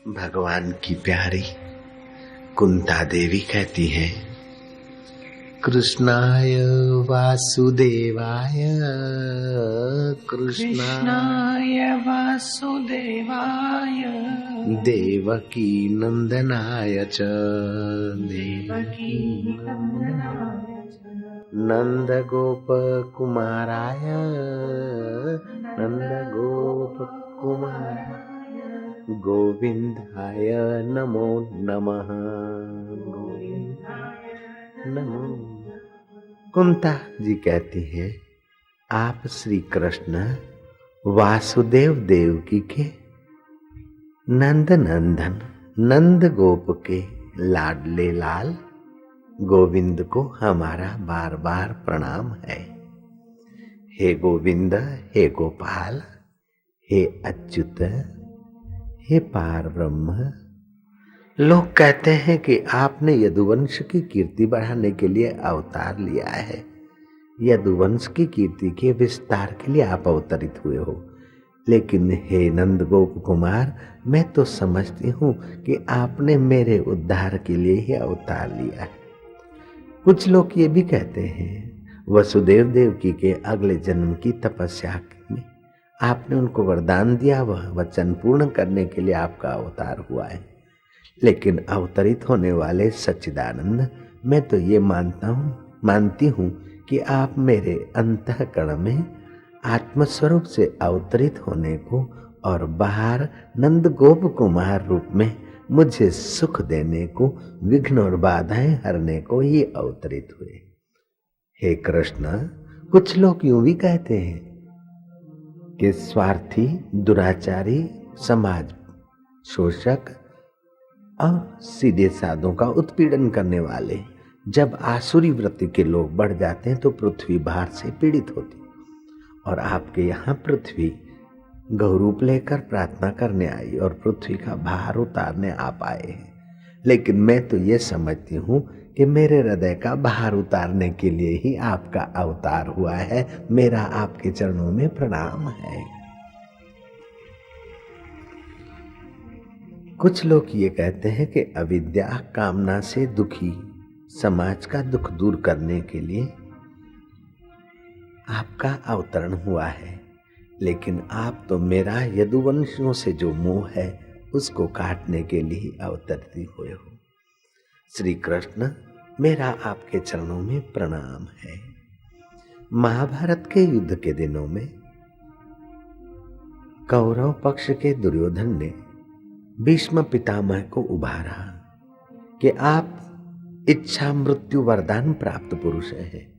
भगवान की प्यारी कुंता देवी कहती हैं, कृष्णाय वासुदेवाय कृष्णाय वासुदेवाय देवकी नंदनाय च देवकी नंदनाय च नंद गोप कुमाराय नंद गोप कुमार गोविंदाय नमो नमः नमो। कुंता जी कहती हैं, आप श्री कृष्ण वासुदेव देवकी के नंद नंदन नंद गोप के लाडले लाल गोविंद को हमारा बार बार प्रणाम है। हे गोविंद, हे गोपाल, हे अच्युत, हे पार ब्रह्म। लोग कहते हैं कि आपने यदुवंश की कीर्ति बढ़ाने के लिए अवतार लिया है, यदुवंश की कीर्ति के विस्तार के लिए आप अवतरित हुए हो। लेकिन हे नंद गोप कुमार, मैं तो समझती हूँ कि आपने मेरे उद्धार के लिए ही अवतार लिया है। कुछ लोग ये भी कहते हैं वसुदेव देवकी के अगले जन्म की तपस्या में आपने उनको वरदान दिया, वह वचन पूर्ण करने के लिए आपका अवतार हुआ है। लेकिन अवतरित होने वाले सच्चिदानंद, मैं तो ये मानती हूँ कि आप मेरे अंतःकरण में आत्मस्वरूप से अवतरित होने को और बाहर नंद गोप कुमार रूप में मुझे सुख देने को, विघ्न और बाधाएं हरने को ही अवतरित हुए। हे कृष्ण, कुछ लोग यूं भी कहते हैं कि स्वार्थी, दुराचारी, समाज शोषक और सीधे साधों का उत्पीड़न करने वाले जब आसुरी वृत्ति के लोग बढ़ जाते हैं तो पृथ्वी भार से पीड़ित होती। और आपके यहाँ पृथ्वी गौरूप लेकर प्रार्थना करने आई और पृथ्वी का भार उतारने आप आए हैं। लेकिन मैं तो ये समझती हूँ कि मेरे हृदय का भार उतारने के लिए ही आपका अवतार हुआ है। मेरा आपके चरणों में प्रणाम है। कुछ लोग ये कहते हैं कि अविद्या कामना से दुखी समाज का दुख दूर करने के लिए आपका अवतरण हुआ है। लेकिन आप तो मेरा यदुवंशियों से जो मोह है उसको काटने के लिए अवतरित हुए हो। श्री कृष्ण, मेरा आपके चरणों में प्रणाम है। महाभारत के युद्ध के दिनों में कौरव पक्ष के दुर्योधन ने भीष्म पितामह को उभारा कि आप इच्छा मृत्यु वरदान प्राप्त पुरुष हैं।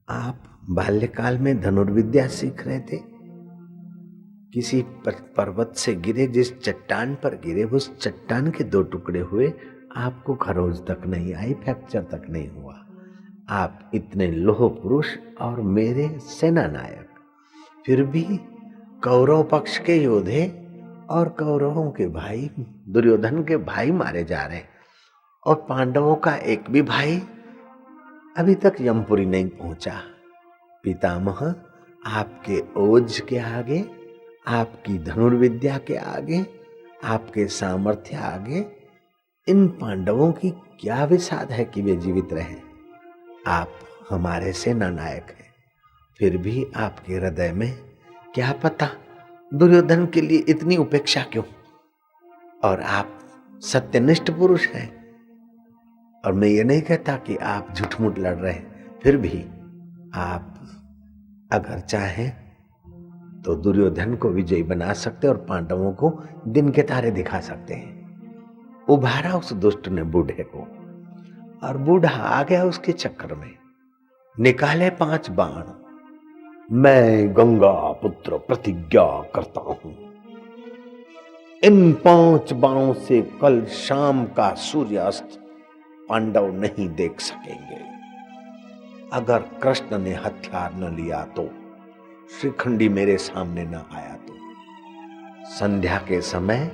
आप बाल्यकाल में धनुर्विद्या सीख रहे थे, किसी पर्वत से गिरे, जिस चट्टान पर गिरे उस चट्टान के 2 टुकड़े हुए, आपको खरोज तक नहीं आई, फ्रैक्चर तक नहीं हुआ। आप इतने लोह पुरुष और मेरे सेना नायक, फिर भी कौरव पक्ष के योद्धे और कौरवों के भाई दुर्योधन के भाई मारे जा रहे हैं और पांडवों का एक भी भाई अभी तक यमपुरी नहीं पहुंचा। पितामह, आपके ओज के आगे, आपकी धनुर्विद्या के आगे, आपके सामर्थ्य आगे इन पांडवों की क्या विसाद है कि वे जीवित रहे। आप हमारे सेना नायक हैं, फिर भी आपके हृदय में क्या पता दुर्योधन के लिए इतनी उपेक्षा क्यों। और आप सत्यनिष्ठ पुरुष हैं। और मैं ये नहीं कहता कि आप झूठ-मूठ लड़ रहे हैं, फिर भी आप अगर चाहें तो दुर्योधन को विजयी बना सकते और पांडवों को दिन के तारे दिखा सकते हैं। उभारा उस दुष्ट ने बूढ़े को और बूढ़ा आ गया उसके चक्कर में, निकाले 5 बाण। मैं गंगा पुत्र प्रतिज्ञा करता हूं, इन 5 बाणों से कल शाम का सूर्यास्त पांडव नहीं देख सकेंगे। अगर कृष्ण ने हथियार न लिया तो, श्रीखंडी मेरे सामने न आया तो। संध्या के समय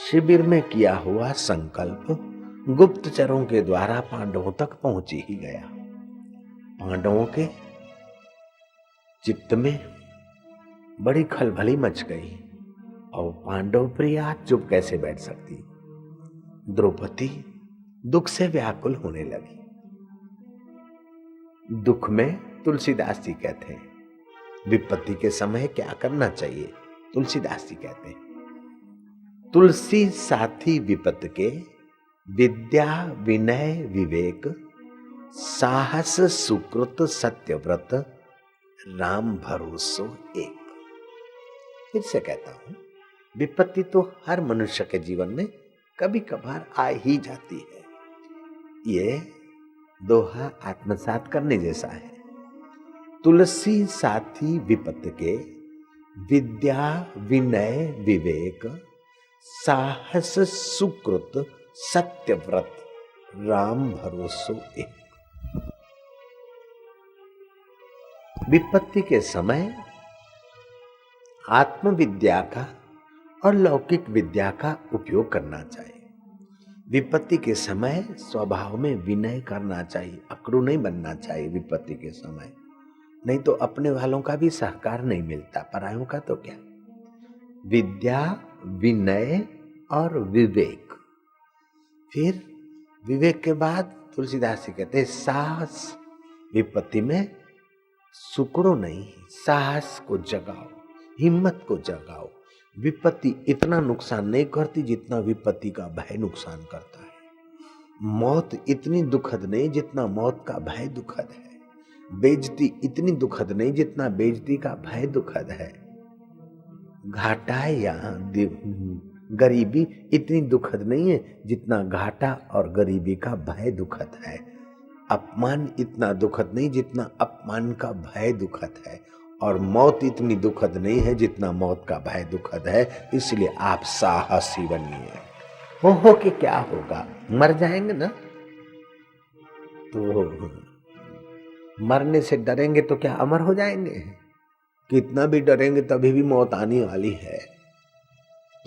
शिविर में किया हुआ संकल्प गुप्तचरों के द्वारा पांडवों तक पहुंच ही गया। पांडवों के चित्त में बड़ी खलबली मच गई। और पांडव प्रिया चुप कैसे बैठ सकती। द्रौपदी दुख से व्याकुल होने लगी। दुख में तुलसीदास जी कहते हैं विपत्ति के समय क्या करना चाहिए। तुलसीदास जी कहते हैं तुलसी साथी विपत के, विद्या विनय विवेक, साहस सुकृत सत्यव्रत, राम भरोसो एक। फिर से कहता हूं विपत्ति तो हर मनुष्य के जीवन में कभी कभार आ ही जाती है। ये दोहा आत्मसात करने जैसा है। तुलसी साथी विपत के, विद्या विनय विवेक, साहस सुकृत सत्यव्रत, राम भरोसो एक। विपत्ति के समय आत्मविद्या का और लौकिक विद्या का उपयोग करना चाहिए। विपत्ति के समय स्वभाव में विनय करना चाहिए, अकड़ू नहीं बनना चाहिए विपत्ति के समय, नहीं तो अपने वालों का भी सहकार नहीं मिलता, परायों का तो क्या। विद्या विनय और विवेक। फिर विवेक के बाद तुलसीदास जी कहते हैं साहस। विपत्ति में सुकड़ो नहीं, साहस को जगाओ, हिम्मत को जगाओ। विपत्ति इतना नुकसान नहीं करती जितना विपत्ति का भय नुकसान करता है। मौत इतनी दुखद नहीं जितना मौत का भय दुखद है। बेइज्जती इतनी दुखद नहीं जितना बेइज्जती का भय दुखद है। घाटा या गरीबी इतनी दुखद नहीं है जितना घाटा और गरीबी का भय दुखद है। अपमान इतना दुखद नहीं जितना अपमान का भय दुखद है। और मौत इतनी दुखद नहीं है जितना मौत का भय दुखद है। इसलिए आप साहसी बनिए। हो कि क्या होगा, मर जाएंगे ना, तो मरने से डरेंगे तो क्या अमर हो जाएंगे? कितना भी डरेंगे तभी भी मौत आने वाली है।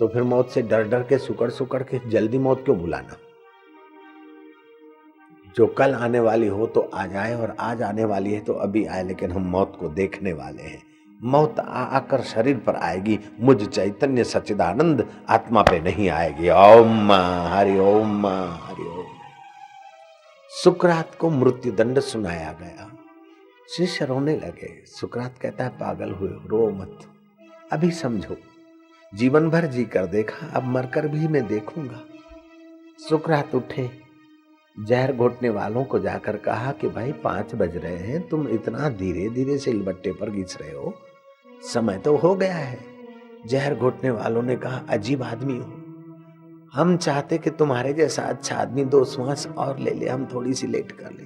तो फिर मौत से डर डर के सुकड़ सुकड़ के जल्दी मौत क्यों बुलाना? जो कल आने वाली हो तो आ जाए, और आज आने वाली है तो अभी आए, लेकिन हम मौत को देखने वाले हैं। मौत आकर शरीर पर आएगी, मुझ चैतन्य सच्चिदानंद आत्मा पे नहीं आएगी। ओम हरि ओम हरि ओम। सुकरात को मृत्यु दंड सुनाया गया। शिष्य रोने लगे। सुकरात कहता है पागल हुए, रो मत, अभी समझो, जीवन भर जी कर देखा, अब मरकर भी मैं देखूंगा। सुकरात उठे, जहर घोटने वालों को जाकर कहा कि भाई 5 बज रहे हैं, तुम इतना धीरे धीरे सिलबट्टे पर घिस रहे हो, समय तो हो गया है। जहर घोटने वालों ने कहा अजीब आदमी हो, हम चाहते कि तुम्हारे जैसा अच्छा आदमी 2 श्वास और ले ले, हम थोड़ी सी लेट कर ले।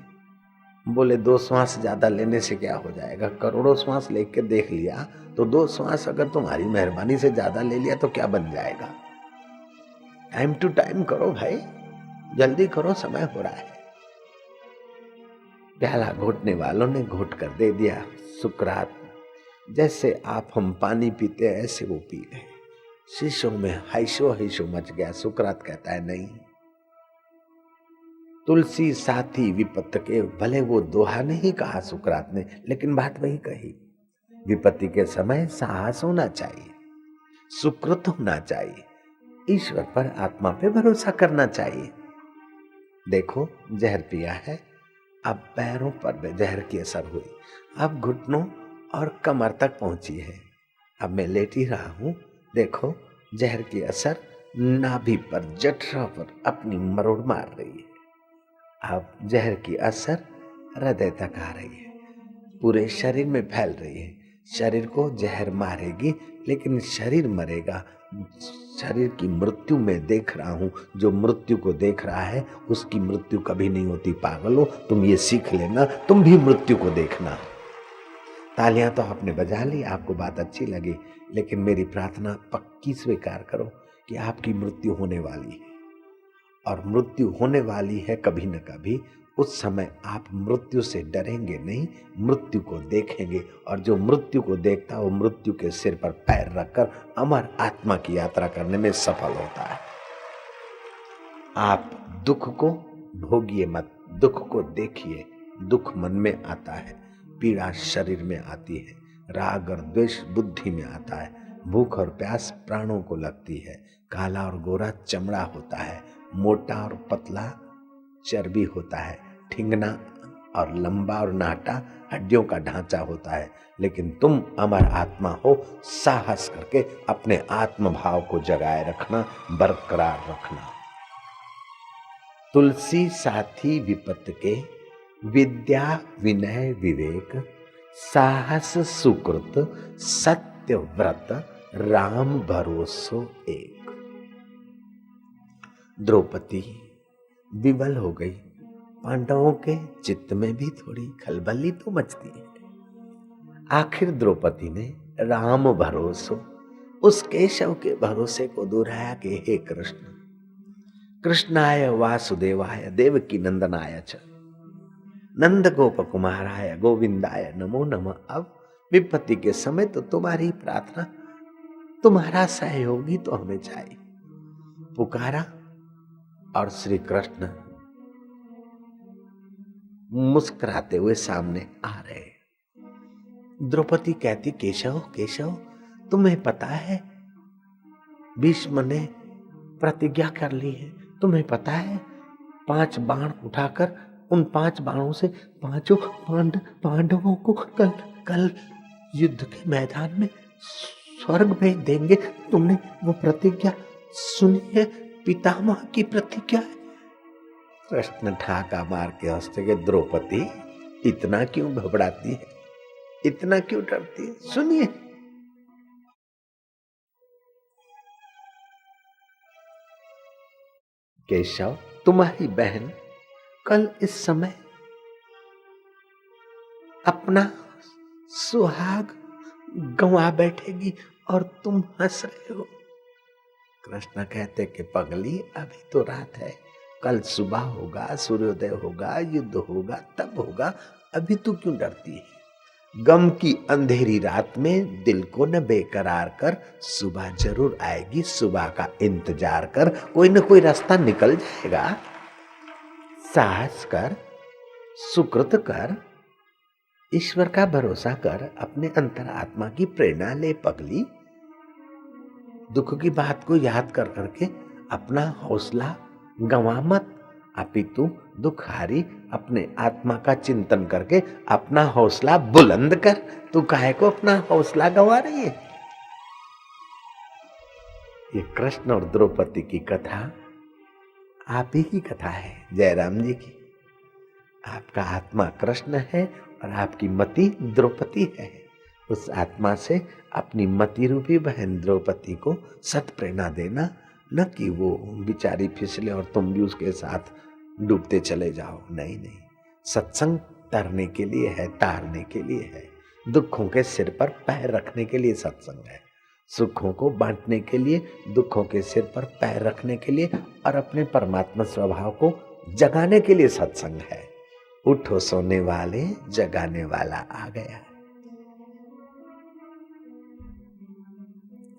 बोले 2 श्वास ज्यादा लेने से क्या हो जाएगा, करोड़ों श्वास लेकर देख लिया तो 2 श्वास अगर तुम्हारी मेहरबानी से ज्यादा ले लिया तो क्या बन जाएगा। टाइम टू टाइम करो भाई, जल्दी करो, समय हो रहा है। प्याला घोटने वालों ने घोट कर दे दिया। सुकरात जैसे आप हम पानी पीते हैं ऐसे वो पी गए। शिष्यों में हैशो हैशो मच गया। सुकरात कहता है नहीं, तुलसी साथी विपत्त के, भले वो दोहा नहीं कहा सुकरात ने, लेकिन बात वही कही। विपत्ति के समय साहस होना चाहिए, सुकृत होना चाहिए, ईश्वर पर आत्मा पे भरोसा करना चाहिए। देखो जहर पिया है, अब पैरों पर जहर की असर हुई, अब घुटनों और कमर तक पहुंची है, अब मैं लेट ही रहा हूं। देखो जहर की असर नाभि पर, जठरा पर अपनी मरोड़ मार रही है। अब जहर की असर हृदय तक आ रही है, पूरे शरीर में फैल रही है। शरीर को जहर मारेगी लेकिन शरीर मरेगा। शरीर की मृत्यु में देख रहा हूं, जो मृत्यु को देख रहा है उसकी मृत्यु कभी नहीं होती। पागलो, तुम ये सीख लेना, तुम भी मृत्यु को देखना। तालियां तो आपने बजा ली, आपको बात अच्छी लगी, लेकिन मेरी प्रार्थना पक्की स्वीकार करो कि आपकी मृत्यु होने वाली है, और मृत्यु होने वाली है कभी न कभी। उस समय आप मृत्यु से डरेंगे नहीं, मृत्यु को देखेंगे, और जो मृत्यु को देखता है वो मृत्यु के सिर पर पैर रखकर अमर आत्मा की यात्रा करने में सफल होता है। आप दुख को भोगिए मत, दुख को देखिए। दुख मन में आता है, पीड़ा शरीर में आती है, राग और द्वेष बुद्धि में आता है, भूख और प्यास प्राणों को लगती है। काला और गोरा चमड़ा होता है, मोटा और पतला चर्बी होता है, ठिंगना और लंबा और नाटा हड्डियों का ढांचा होता है। लेकिन तुम अमर आत्मा हो। साहस करके अपने आत्म भाव को जगाए रखना, बरकरार रखना। तुलसी साथी विपत के, विद्या विनय विवेक, साहस सुकृत सत्य व्रत, राम भरोसो एक। द्रौपदी विवल हो गई। पांडवों के चित्त में भी थोड़ी खलबली तो मचती है। आखिर द्रौपदी ने राम भरोसो, उस केशव के भरोसे को दोहराया कि हे कृष्ण, कृष्णाय वासुदेवाय देवकी नंदनाय च, नंद गोप कुमाराय गोविंदाय नमो नमः। अब विपत्ति के समय तो तुम्हारी प्रार्थना, तुम्हारा सहयोगी तो हमें चाहिए। पुकारा और श्री कृष्ण मुस्कुराते हुए सामने आ रहे। द्रौपदी कहती, केशव केशव, तुम्हें पता है भीष्म ने प्रतिज्ञा कर ली है, तुम्हें पता है 5 बाण उठाकर उन 5 बाणों से 5 पांडवों को कल युद्ध के मैदान में स्वर्ग भेज देंगे। तुमने वो प्रतिज्ञा सुनी है? पितामह की प्रतिज्ञा है। कृष्ण ठाका मार के हंसते के, द्रौपदी इतना क्यों घबराती है, इतना क्यों डरती है? सुनिए। केशव, तुम्हारी बहन कल इस समय अपना सुहाग गंवा बैठेगी और तुम हंस रहे हो। कृष्ण कहते कि पगली, अभी तो रात है, कल सुबह होगा, सूर्योदय होगा, युद्ध होगा, तब होगा, अभी तू क्यों डरती है? गम की अंधेरी रात में दिल को न बेकरार कर, सुबह जरूर आएगी, सुबह का इंतजार कर, कोई न कोई रास्ता निकल जाएगा। साहस कर, सुकृत कर, ईश्वर का भरोसा कर, अपने अंतरात्मा की प्रेरणा ले पगली। दुख की बात को याद कर करके अपना हौसला गंवा मत, अपितु दुख हारी अपने आत्मा का चिंतन करके अपना हौसला बुलंद कर। तू काहे को अपना हौसला गंवा रही है? ये कृष्ण और द्रौपदी की कथा आप ही की कथा है, जयराम जी की। आपका आत्मा कृष्ण है और आपकी मति द्रौपदी है। उस आत्मा से अपनी मति रूपी बहन द्रौपदी को सत प्रेरणा देना, न कि वो बिचारी फिसले और तुम भी उसके साथ डूबते चले जाओ। नहीं नहीं, सत्संग तरने के लिए है, तारने के लिए है। दुखों के सिर पर पैर रखने के लिए सत्संग है, सुखों को बांटने के लिए, दुखों के सिर पर पैर रखने के लिए और अपने परमात्मा स्वभाव को जगाने के लिए सत्संग है। उठो सोने वाले, जगाने वाला आ गया।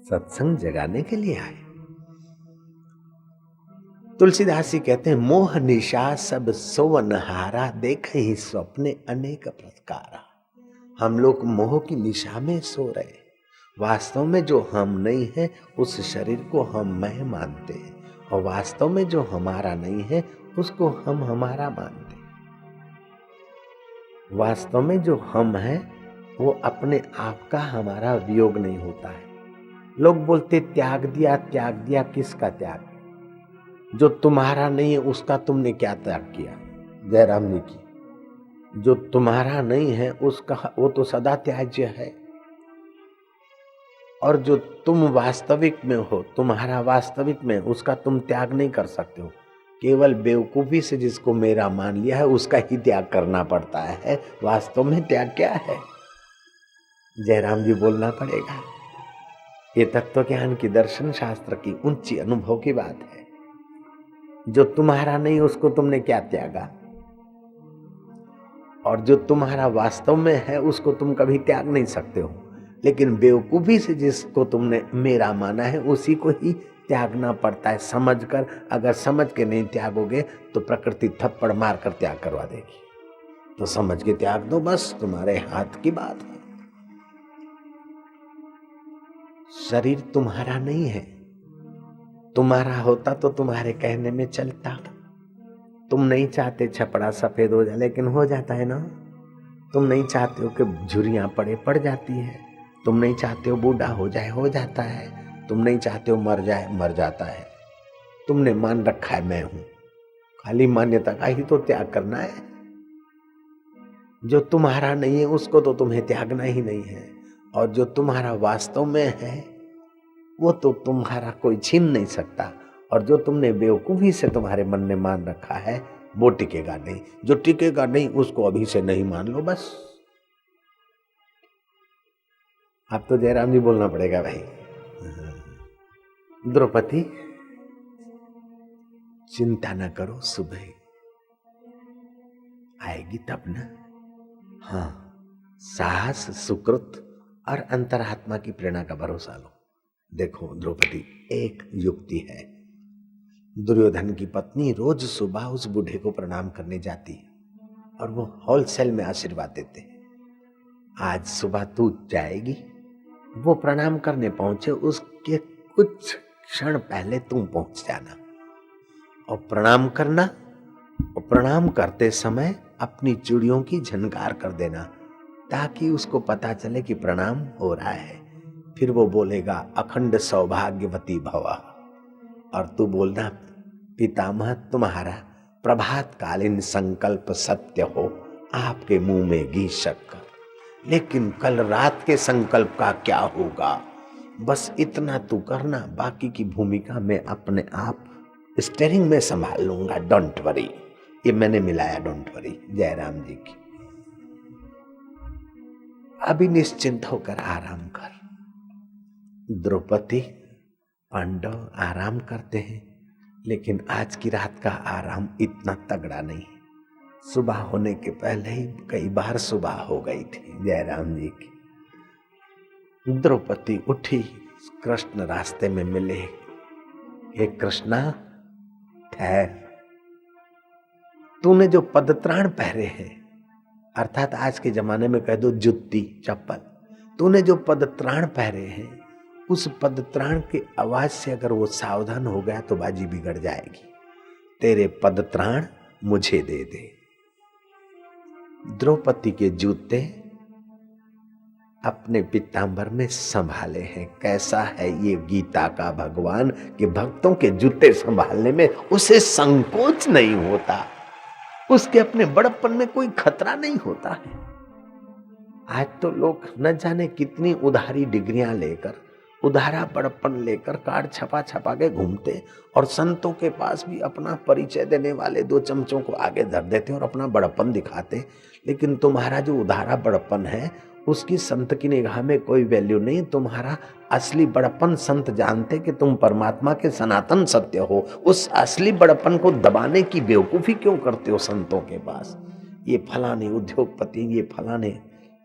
सत्संग जगाने के लिए आए। तुलसीदास जी कहते हैं, मोह निशा सब सोवन हारा, देखे ही स्वप्ने अनेक प्रकारा। हम लोग मोह की निशा में सो रहे, वास्तव में जो हम नहीं है उस शरीर को हम मैं मानते हैं, और वास्तव में जो हमारा नहीं है उसको हम हमारा मानते हैं। वास्तव में जो हम हैं वो अपने आप का हमारा वियोग नहीं होता है। लोग बोलते त्याग दिया, त्याग दिया, किसका त्याग? जो तुम्हारा नहीं है उसका तुमने क्या त्याग किया? जयराम जी की, जो तुम्हारा नहीं है उसका वो तो सदा त्याज्य है, और जो तुम वास्तविक में हो, तुम्हारा वास्तविक में, उसका तुम त्याग नहीं कर सकते हो। केवल बेवकूफी से जिसको मेरा मान लिया है उसका ही त्याग करना पड़ता है। वास्तव में त्याग क्या है? जयराम जी बोलना पड़ेगा। ये तत्व ज्ञान की, दर्शन शास्त्र की ऊंची अनुभव की बात है। जो तुम्हारा नहीं उसको तुमने क्या त्यागा, और जो तुम्हारा वास्तव में है उसको तुम कभी त्याग नहीं सकते हो। लेकिन बेवकूफी से जिसको तुमने मेरा माना है उसी को ही त्यागना पड़ता है, समझकर। अगर समझ के नहीं त्यागोगे तो प्रकृति थप्पड़ मारकर त्याग करवा देगी। तो समझ के त्याग दो, बस तुम्हारे हाथ की बात है। शरीर तुम्हारा नहीं है, तुम्हारा होता तो तुम्हारे कहने में चलता। तुम नहीं चाहते छपड़ा सफेद हो जाए, लेकिन हो जाता है ना। तुम नहीं चाहते हो कि झुर्रियां पड़ जाती है। तुम नहीं चाहते हो बूढ़ा हो जाए, हो जाता है। तुम नहीं चाहते हो मर जाए, मर जाता है। तुमने मान रखा है मैं हूं, खाली मान्यता का ही तो त्याग करना है। जो तुम्हारा नहीं है उसको तो तुम्हें त्यागना ही नहीं है, और जो तुम्हारा वास्तव में है वो तो तुम्हारा कोई छीन नहीं सकता। और जो तुमने बेवकूफी से तुम्हारे मन ने मान रखा है वो टिकेगा नहीं। जो टिकेगा नहीं उसको अभी से नहीं मान लो बस। अब तो जयराम जी बोलना पड़ेगा भाई। द्रौपदी चिंता न करो, सुबह आएगी तब ना। हाँ, साहस, सुकृत और अंतरात्मा की प्रेरणा का भरोसा लो। देखो द्रौपदी, एक युक्ति है। दुर्योधन की पत्नी रोज सुबह उस बूढ़े को प्रणाम करने जाती है और वो होलसेल में आशीर्वाद देते हैं। आज सुबह तू जाएगी, वो प्रणाम करने पहुंचे उसके कुछ क्षण पहले तुम पहुंच जाना और प्रणाम करना। और प्रणाम करते समय अपनी चूड़ियों की झनकार कर देना ताकि उसको पता चले कि प्रणाम हो रहा है। फिर वो बोलेगा अखंड सौभाग्यवती भव, और तू बोलना पितामह तुम्हारा प्रभात कालीन संकल्प सत्य हो, आपके मुंह में घी शक्कर। लेकिन कल रात के संकल्प का क्या होगा, बस इतना तू करना। बाकी की भूमिका मैं अपने आप स्टीयरिंग में संभाल लूंगा, डोंट वरी। ये मैंने मिलाया डोंट वरी जयराम जी की। अभी निश्चिंत होकर आराम कर। द्रौपदी, पांडव आराम करते हैं, लेकिन आज की रात का आराम इतना तगड़ा नहीं। सुबह होने के पहले ही कई बार सुबह हो गई थी जयराम जी की। द्रौपदी उठी, कृष्ण रास्ते में मिले। हे कृष्णा, ठहर। तूने जो पदत्राण पहरे हैं, अर्थात आज के जमाने में कह दो जुत्ती, चप्पल, तूने जो पदत्राण पहरे हैं उस पदत्राण की आवाज से अगर वो सावधान हो गया तो बाजी बिगड़ जाएगी। तेरे पदत्राण मुझे दे दे। द्रौपदी के जूते अपने पीतांबर में संभाले हैं। कैसा है ये गीता का भगवान कि भक्तों के जूते संभालने में उसे संकोच नहीं होता, उसके अपने बड़प्पन में कोई खतरा नहीं होता है। आज तो लोग न जाने कितनी उधारी डिग्रियां लेकर, उधारा बड़प्पन लेकर कार्ड छपा छपा के घूमते, और संतों के पास भी अपना परिचय देने वाले दो चमचों को आगे धर देते और अपना बड़प्पन दिखाते। लेकिन तुम्हारा जो उधारा बड़प्पन है उसकी संत की निगाह में कोई वैल्यू नहीं। तुम्हारा असली बड़प्पन संत जानते कि तुम परमात्मा के सनातन सत्य हो। उस असली बड़प्पन को दबाने की बेवकूफी क्यों करते हो संतों के पास? ये फलाने उद्योगपति, ये फलाने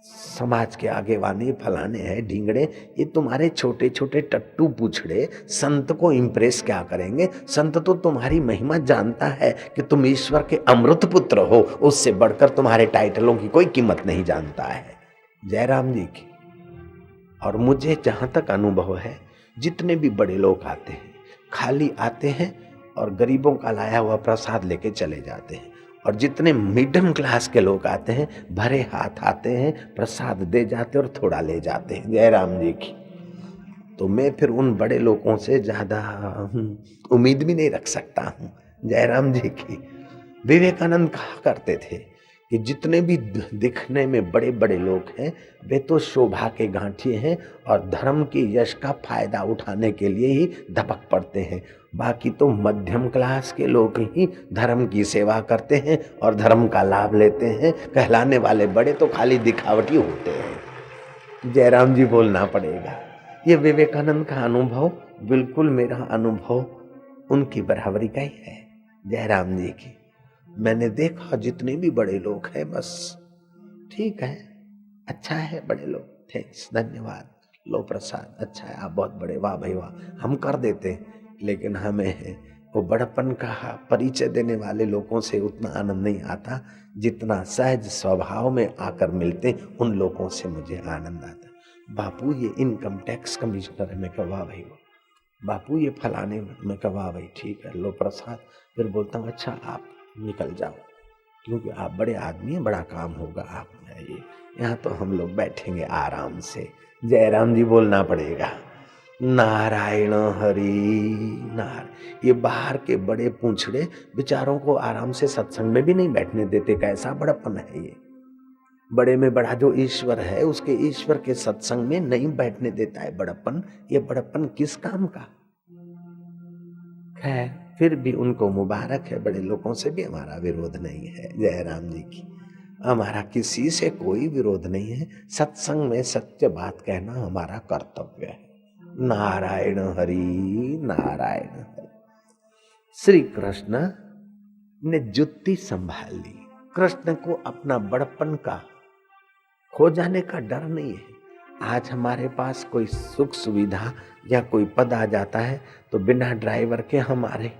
समाज के आगे वाले, फलाने हैं ढींगड़े, ये तुम्हारे छोटे छोटे टट्टू पूछड़े संत को इम्प्रेस क्या करेंगे? संत तो तुम्हारी महिमा जानता है कि तुम ईश्वर के अमृत पुत्र हो, उससे बढ़कर तुम्हारे टाइटलों की कोई कीमत नहीं जानता है जयराम जी की। और मुझे जहां तक अनुभव है, जितने भी बड़े लोग आते हैं खाली आते हैं और गरीबों का लाया हुआ प्रसाद लेके चले जाते हैं, और जितने मिडिल क्लास के लोग आते हैं भरे हाथ आते हैं, प्रसाद दे जाते और थोड़ा ले जाते हैं जयराम जी की। तो मैं फिर उन बड़े लोगों से ज्यादा उम्मीद भी नहीं रख सकता हूँ जयराम जी की। विवेकानंद कहा करते थे कि जितने भी दिखने में बड़े बड़े लोग हैं वे तो शोभा के गांठिए हैं और धर्म की यश का फायदा उठाने के लिए ही धपक पड़ते हैं। बाकी तो मध्यम क्लास के लोग ही धर्म की सेवा करते हैं और धर्म का लाभ लेते हैं। कहलाने वाले बड़े तो खाली दिखावटी होते हैं जयराम जी, बोलना पड़ेगा। ये विवेकानंद का अनुभव बिल्कुल मेरा अनुभव उनकी बराबरी का ही है जयराम जी की। मैंने देखा जितने भी बड़े लोग हैं बस ठीक है, अच्छा है, बड़े लोग, थैंक्स, धन्यवाद, लो प्रसाद, अच्छा है, आप बहुत बड़े, वाह भाई वाह, हम कर देते हैं। लेकिन हमें वो बड़पन का परिचय देने वाले लोगों से उतना आनंद नहीं आता जितना सहज स्वभाव में आकर मिलते उन लोगों से मुझे आनंद आता। बापू ये इनकम टैक्स कमिश्नर है। मैं कहा वाह भाई वाह। बापू ये फलाने, मैं कहा वाह भाई ठीक है, लो प्रसाद। फिर बोलता हूँ अच्छा आप निकल जाओ, क्योंकि आप बड़े आदमी हैं, बड़ा काम होगा आप ये, यहाँ तो हम लोग बैठेंगे आराम से। जयराम जी बोलना पड़ेगा, नारायण हरि नारायण। ये बाहर के बड़े पूंछड़े बेचारों को आराम से सत्संग में भी नहीं बैठने देते। कैसा बड़प्पन है ये। बड़े में बड़ा जो ईश्वर है, उसके ईश्वर के सत्संग में नहीं बैठने देता है बड़प्पन। ये बड़प्पन किस काम का। खैर फिर भी उनको मुबारक है, बड़े लोगों से भी हमारा विरोध नहीं है। जयराम जी की हमारा किसी से कोई विरोध नहीं है। सत्संग में सत्य बात कहना हमारा कर्तव्य है। नारायण हरि नारायण हरि। श्री कृष्ण ने जुत्ती संभाल ली। कृष्ण को अपना बड़पन का खो जाने का डर नहीं है। आज हमारे पास कोई सुख सुविधा या कोई पद आ जाता है तो बिना ड्राइवर के हमारे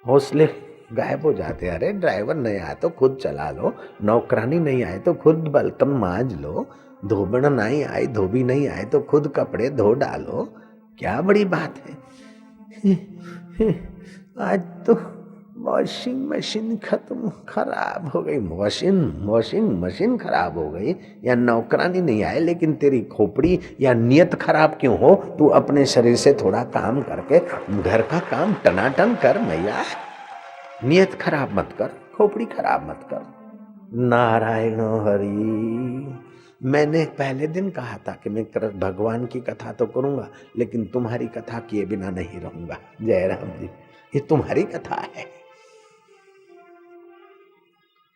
हौसले गायब हो जाते हैं। अरे ड्राइवर नहीं आए तो खुद चला लो, नौकरानी नहीं आए तो खुद बर्तन मांज लो, धोबण नहीं आए, धोबी नहीं आए तो खुद कपड़े धो डालो। क्या बड़ी बात है। आज तो वॉशिंग मशीन खराब हो गई, वॉशिंग मशीन खराब हो गई, या नौकरानी नहीं आए, लेकिन तेरी खोपड़ी या नियत खराब क्यों हो। तू अपने शरीर से थोड़ा काम करके घर का काम टनाटन कर मैया। नियत खराब मत कर, खोपड़ी खराब मत कर। नारायण हरि। मैंने पहले दिन कहा था कि मैं भगवान की कथा तो करूंगा, लेकिन तुम्हारी कथा किए बिना नहीं रहूंगा। जयराम जी ये तुम्हारी कथा है।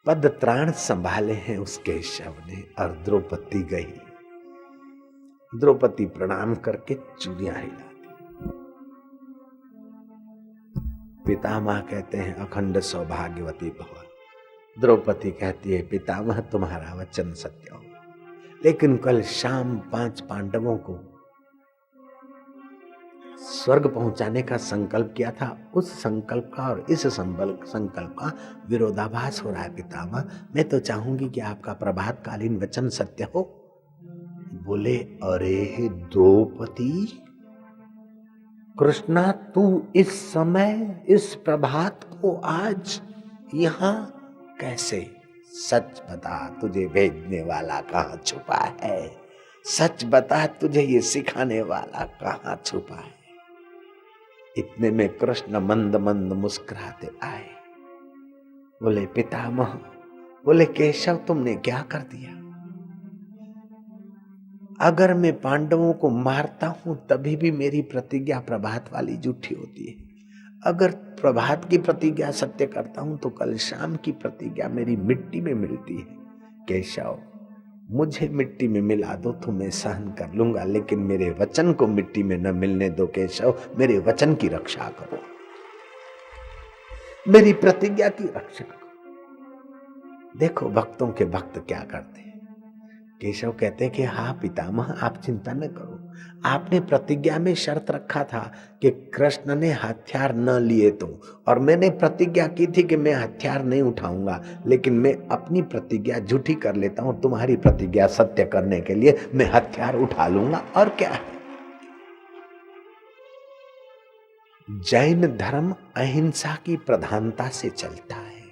पद त्राण संभाले हैं उसके शव ने, और द्रौपदी गई। द्रौपदी प्रणाम करके चूड़ियां हिला दी। पितामह कहते हैं अखंड सौभाग्यवती भव। द्रौपदी कहती है पितामह तुम्हारा वचन सत्य हो। लेकिन कल शाम 5 पांडवों को स्वर्ग पहुंचाने का संकल्प किया था, उस संकल्प का और इस संकल्प का विरोधाभास हो रहा है पितामह। मैं तो चाहूंगी कि आपका प्रभातकालीन वचन सत्य हो। बोले अरे द्रौपदी, कृष्णा तू इस समय इस प्रभात को आज यहां कैसे? सच बता तुझे भेजने वाला कहां छुपा है? सच बता तुझे ये सिखाने वाला कहां छुपा है? इतने में कृष्ण मंद मंद मुस्कुराते आए। बोले पितामह, बोले केशव तुमने क्या कर दिया? अगर मैं पांडवों को मारता हूं तभी भी मेरी प्रतिज्ञा प्रभात वाली झूठी होती है। अगर प्रभात की प्रतिज्ञा सत्य करता हूं तो कल शाम की प्रतिज्ञा मेरी मिट्टी में मिलती है। केशव मुझे मिट्टी में मिला दो तो मैं सहन कर लूंगा, लेकिन मेरे वचन को मिट्टी में न मिलने दो। केशव मेरे वचन की रक्षा करो, मेरी प्रतिज्ञा की रक्षा करो। देखो भक्तों के भक्त क्या करते हैं। केशव कहते हैं कि हाँ पितामह आप चिंता न करो। आपने प्रतिज्ञा में शर्त रखा था कि कृष्ण ने हथियार न लिए तो, और मैंने प्रतिज्ञा की थी कि मैं हथियार नहीं उठाऊंगा, लेकिन मैं अपनी प्रतिज्ञा झूठी कर लेता हूं। तुम्हारी प्रतिज्ञा सत्य करने के लिए मैं हथियार उठा लूंगा, और क्या है। जैन धर्म अहिंसा की प्रधानता से चलता है,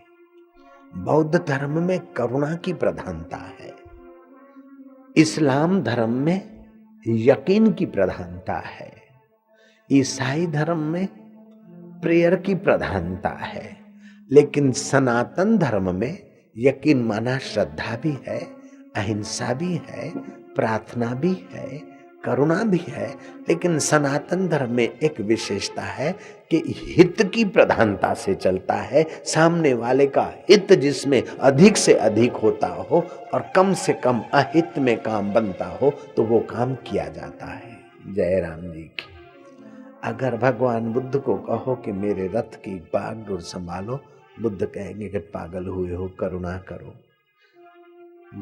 बौद्ध धर्म में करुणा की प्रधानता है, इस्लाम धर्म में यकीन की प्रधानता है, ईसाई धर्म में प्रेयर की प्रधानता है, लेकिन सनातन धर्म में यकीन माना श्रद्धा भी है, अहिंसा भी है, प्रार्थना भी है, करुणा भी है। लेकिन सनातन धर्म में एक विशेषता है कि हित की प्रधानता से चलता है। सामने वाले का हित जिसमें अधिक से अधिक होता हो और कम से कम अहित में काम बनता हो तो वो काम किया जाता है। जय राम जी की। अगर भगवान बुद्ध को कहो कि मेरे रथ की बागडोर संभालो, बुद्ध कहेंगे कि पागल हुए हो, करुणा करो।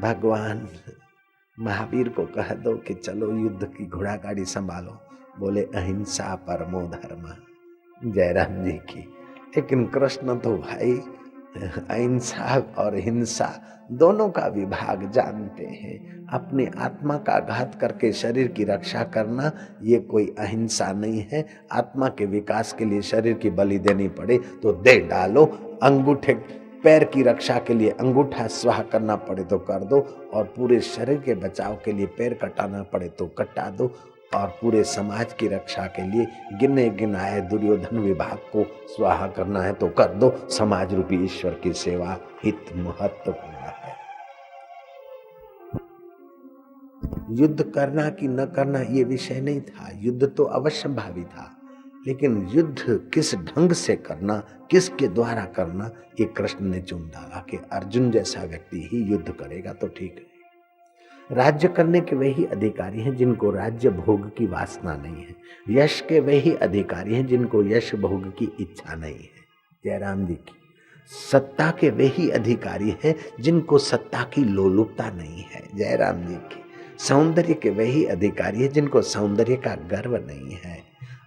भगवान महावीर को कह दो कि चलो युद्ध की घोड़ा गाड़ी संभालो, बोले अहिंसा परमो धर्म। जयराम जी की। लेकिन कृष्ण तो भाई अहिंसा और हिंसा दोनों का विभाग जानते हैं। अपनी आत्मा का घात करके शरीर की रक्षा करना ये कोई अहिंसा नहीं है। आत्मा के विकास के लिए शरीर की बलि देनी पड़े तो दे डालो। अंगूठे पैर की रक्षा के लिए अंगूठा स्वाह करना पड़े तो कर दो, और पूरे शरीर के बचाव के लिए पैर कटाना पड़े तो कटा दो, और पूरे समाज की रक्षा के लिए गिने गिनाए दुर्योधन विभाग को स्वाहा करना है तो कर दो। समाज रूपी ईश्वर की सेवा हित महत्वपूर्ण है। युद्ध करना कि न करना ये विषय नहीं था। युद्ध तो अवश्य भावी था, लेकिन युद्ध किस ढंग से करना, किसके द्वारा करना, ये कृष्ण ने चुन डाला कि अर्जुन जैसा व्यक्ति ही युद्ध करेगा तो ठीक है। राज्य करने के वही अधिकारी हैं जिनको राज्य भोग की वासना नहीं है। यश के वही अधिकारी हैं जिनको यश भोग की इच्छा नहीं है। जयराम जी की। सत्ता के वही अधिकारी हैं जिनको सत्ता की लोलुपता नहीं है। जयराम जी की। सौंदर्य के वही अधिकारी हैं जिनको सौंदर्य का गर्व नहीं है।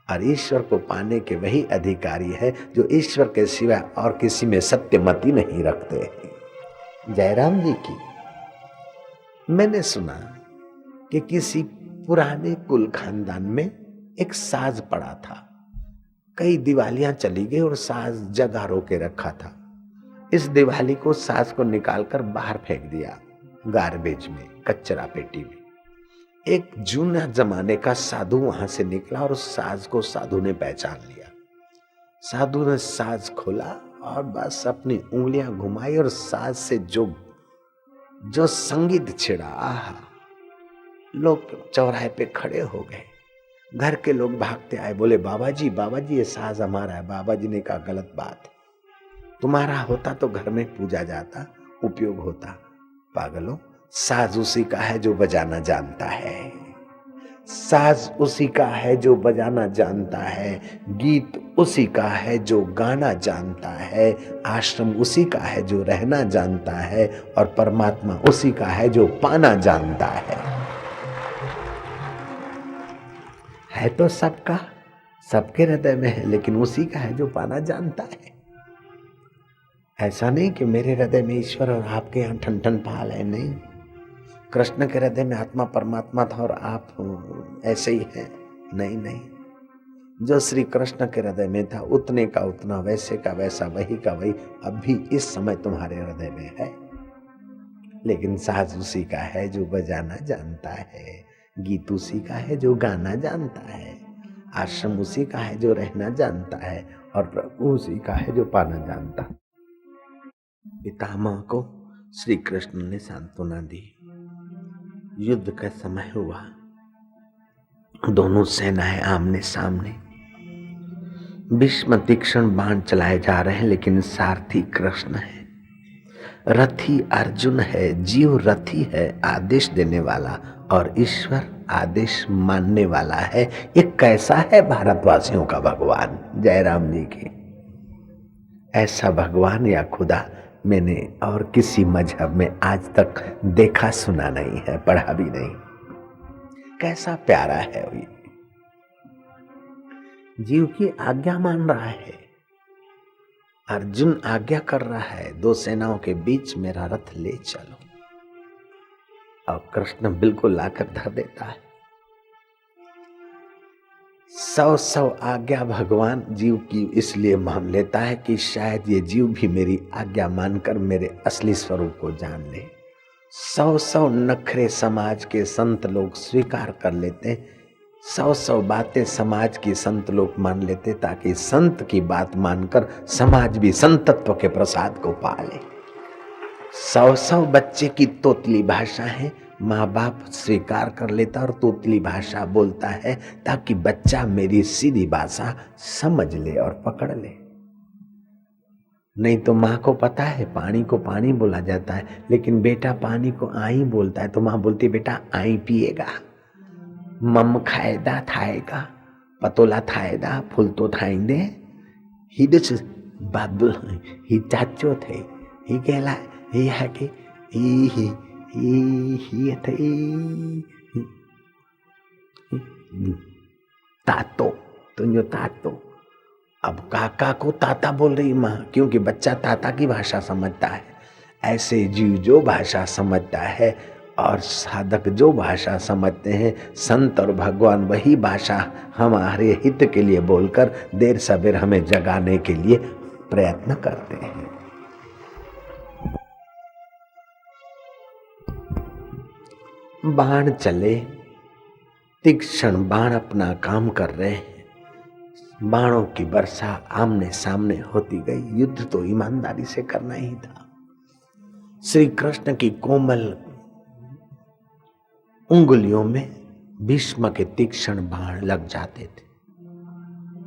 और ईश्वर को पाने के वही अधिकारी है जो ईश्वर के सिवा और किसी में सत्यमति नहीं रखते। जयराम जी की। मैंने सुना कि किसी पुराने कुल खानदान में एक साज पड़ा था। कई दिवालियां चली गई और साज जगह रोके रखा था। इस दिवाली को साज को निकालकर बाहर फेंक दिया, गार्बेज में, कचरा पेटी में। एक जूना जमाने का साधु वहां से निकला और उस साज को साधु ने पहचान लिया। साधु ने साज खोला और बस अपनी उंगलियां घुमाई और साज से जो संगीत छिड़ा, आहा। लोग चौराहे पे खड़े हो गए। घर के लोग भागते आए, बोले बाबा जी ये साज हमारा है। बाबा जी ने कहा गलत बात है, तुम्हारा होता तो घर में पूजा जाता, उपयोग होता। पागलों, साज उसी का है जो बजाना जानता है। साज उसी का है जो बजाना जानता है। गीत उसी का है जो गाना जानता है। आश्रम उसी का है जो रहना जानता है। और परमात्मा उसी का है जो पाना जानता है तो सबका, सबके हृदय में है, लेकिन उसी का है जो पाना जानता है। ऐसा नहीं कि मेरे हृदय में ईश्वर और आपके यहाँ ठन ठन पाल है, नहीं। कृष्ण के हृदय में आत्मा परमात्मा था और आप ऐसे ही हैं, नहीं। जो श्री कृष्ण के हृदय में था उतने का उतना, वैसे का वैसा, वही का वही अब भी इस समय तुम्हारे हृदय में है। लेकिन साज उसी का है जो बजाना जानता है। गीत उसी का है जो गाना जानता है। आश्रम उसी का है जो रहना जानता है। और प्रभु उसी का है जो पाना जानता है। पितामह को श्री कृष्ण ने सांत्वना दी। युद्ध का समय हुआ, दोनों सेनाएं आमने सामने। भीष्म तीक्ष्ण बाण चलाए जा रहे हैं, लेकिन सारथी कृष्ण है, रथी अर्जुन है। जीव रथी है, आदेश देने वाला, और ईश्वर आदेश मानने वाला है। ये कैसा है भारतवासियों का भगवान। जयराम जी की। ऐसा भगवान या खुदा मैंने और किसी मजहब में आज तक देखा सुना नहीं है, पढ़ा भी नहीं। कैसा प्यारा है ये। जीव की आज्ञा मान रहा है। अर्जुन आज्ञा कर रहा है, दो सेनाओं के बीच मेरा रथ ले चलो, और कृष्ण बिल्कुल लाकर धर देता है। 100 आज्ञा भगवान जीव की इसलिए मान लेता है कि शायद ये जीव भी मेरी आज्ञा मानकर मेरे असली स्वरूप को जान ले। 100 नखरे समाज के संत लोग स्वीकार कर लेते, 100 बातें समाज की संत लोग मान लेते, ताकि संत की बात मानकर समाज भी संतत्व के प्रसाद को पाले। 100 बच्चे की तोतली भाषा है, माँ बाप स्वीकार कर लेता और तोतली भाषा बोलता है, ताकि बच्चा मेरी सीधी भाषा समझ ले और पकड़ ले। नहीं तो माँ को पता है पानी को पानी बोला जाता है, लेकिन बेटा पानी को आई बोलता है, तो माँ बोलती बेटा आई पिएगा, मम खाएदा थाएगा, पतोला थाएदा, फूल तो थाइंदे, ही दिस बाबुल, ही चाचो थे, ही कहला, ही है कि ही तातो, तुझो तातो, अब काका को ताता बोल रही माँ, क्योंकि बच्चा ताता की भाषा समझता है। ऐसे जीव जो भाषा समझता है और साधक जो भाषा समझते हैं, संत और भगवान वही भाषा हमारे हित के लिए बोलकर देर सवेर हमें जगाने के लिए प्रयत्न करते हैं। बाण चले, तीक्ष्ण बाण अपना काम कर रहे हैं। बाणों की वर्षा आमने सामने होती गई। युद्ध तो ईमानदारी से करना ही था। श्री कृष्ण की कोमल उंगलियों में भीष्म के तीक्ष्ण बाण लग जाते थे।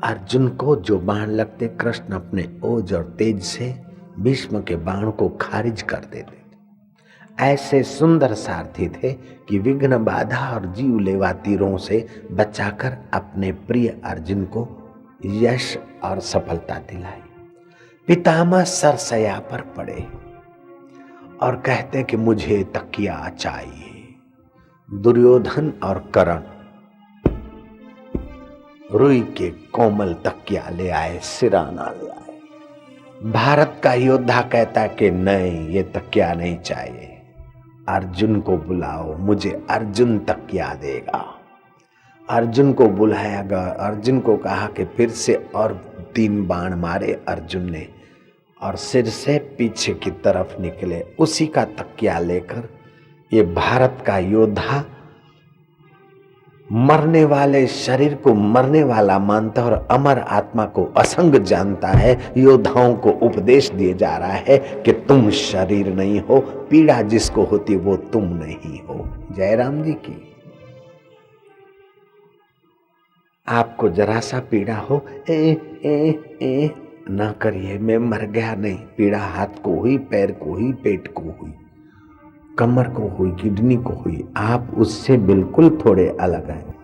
अर्जुन को जो बाण लगते, कृष्ण अपने ओज और तेज से भीष्म के बाण को खारिज कर देते थे। ऐसे सुंदर सारथी थे कि विघ्न बाधा और जीव लेवा तीरों से बचाकर अपने प्रिय अर्जुन को यश और सफलता दिलाई। पितामह सरसया पर पड़े और कहते कि मुझे तकिया चाहिए। दुर्योधन और कर्ण रुई के कोमल तकिया ले आए, सिराना ले आए। भारत का योद्धा कहता कि नहीं, ये तकिया नहीं चाहिए, अर्जुन को बुलाओ, मुझे अर्जुन तकिया देगा। अर्जुन को बुलाया गया। अर्जुन को कहा कि फिर से और 3 बाण मारे अर्जुन ने और सिर से पीछे की तरफ निकले। उसी का तकिया लेकर ये भारत का योद्धा मरने वाले शरीर को मरने वाला मानता और अमर आत्मा को असंग जानता है। योद्धाओं को उपदेश दिए जा रहा है कि तुम शरीर नहीं हो, पीड़ा जिसको होती वो तुम नहीं हो। जयराम जी की। आपको जरा सा पीड़ा हो, ए ना करिए, मैं मर गया नहीं। पीड़ा हाथ को हुई, पैर को हुई, पेट को हुई, कमर को हुई, किडनी को हुई, आप उससे बिल्कुल थोड़े अलग हैं।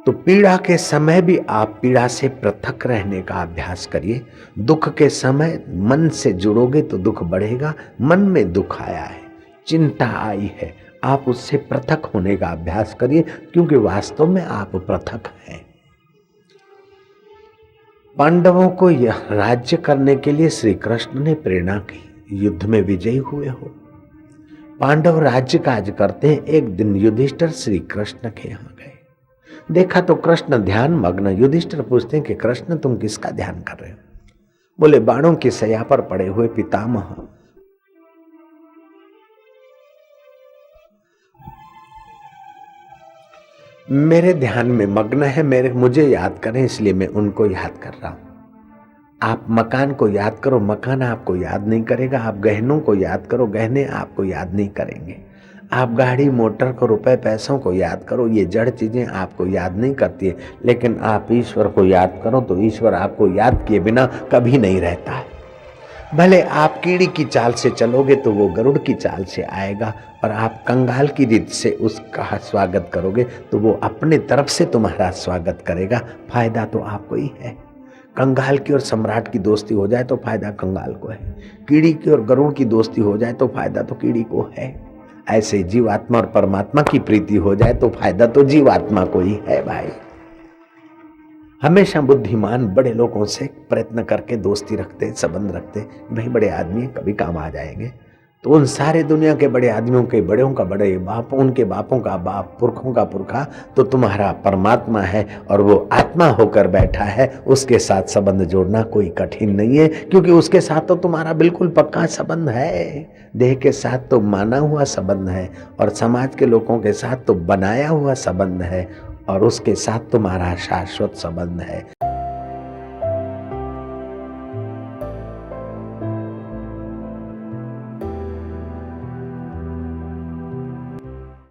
तो पीड़ा के समय भी आप पीड़ा से पृथक रहने का अभ्यास करिए। दुख के समय मन से जुड़ोगे तो दुख बढ़ेगा। मन में दुख आया है, चिंता आई है, आप उससे पृथक होने का अभ्यास करिए, क्योंकि वास्तव में आप पृथक हैं। पांडवों को यह राज्य करने के लिए श्री कृष्ण ने प्रेरणा की। युद्ध में विजयी हुए हो। पांडव राज्य काज करते हैं। एक दिन युधिष्ठिर श्री कृष्ण के यहाँ गए। देखा तो कृष्ण ध्यान मग्न। युधिष्ठिर पूछते हैं कि कृष्ण तुम किसका ध्यान कर रहे हो? बोले बाणों की सया पर पड़े हुए पितामह मेरे ध्यान में मग्न है, मुझे याद करें, इसलिए मैं उनको याद कर रहा हूं। आप मकान को याद करो, मकान आपको याद नहीं करेगा। आप गहनों को याद करो, गहने आपको याद नहीं करेंगे। आप गाड़ी मोटर को, रुपए पैसों को याद करो, ये जड़ चीजें आपको याद नहीं करती है। लेकिन आप ईश्वर को याद करो तो ईश्वर आपको याद किए बिना कभी नहीं रहता है। भले आप कीड़ी की चाल से चलोगे तो वो गरुड़ की चाल से आएगा, और आप कंगाल की रीत से उसका स्वागत करोगे तो वो अपने तरफ से तुम्हारा स्वागत करेगा। फायदा तो आपको ही है। कंगाल की और सम्राट की दोस्ती हो जाए तो फायदा कंगाल को है। कीड़ी की और गरुड़ की दोस्ती हो जाए तो फायदा तो कीड़ी को है। ऐसे जीवात्मा और परमात्मा की प्रीति हो जाए तो फायदा तो जीवात्मा को ही है। भाई हमेशा बुद्धिमान बड़े लोगों से प्रयत्न करके दोस्ती रखते, संबंध रखते। भाई बड़े आदमी कभी काम आ जाएंगे। तो उन सारे दुनिया के बड़े आदमियों के बड़ों का बड़े बाप, उनके बापों का बाप, पुरखों का पुरखा तो तुम्हारा परमात्मा है, और वो आत्मा होकर बैठा है। उसके साथ संबंध जोड़ना कोई कठिन नहीं है, क्योंकि उसके साथ तो तुम्हारा बिल्कुल पक्का संबंध है। देह के साथ तो माना हुआ संबंध है, और समाज के लोगों के साथ तो बनाया हुआ संबंध है, और उसके साथ तुम्हारा शाश्वत संबंध है।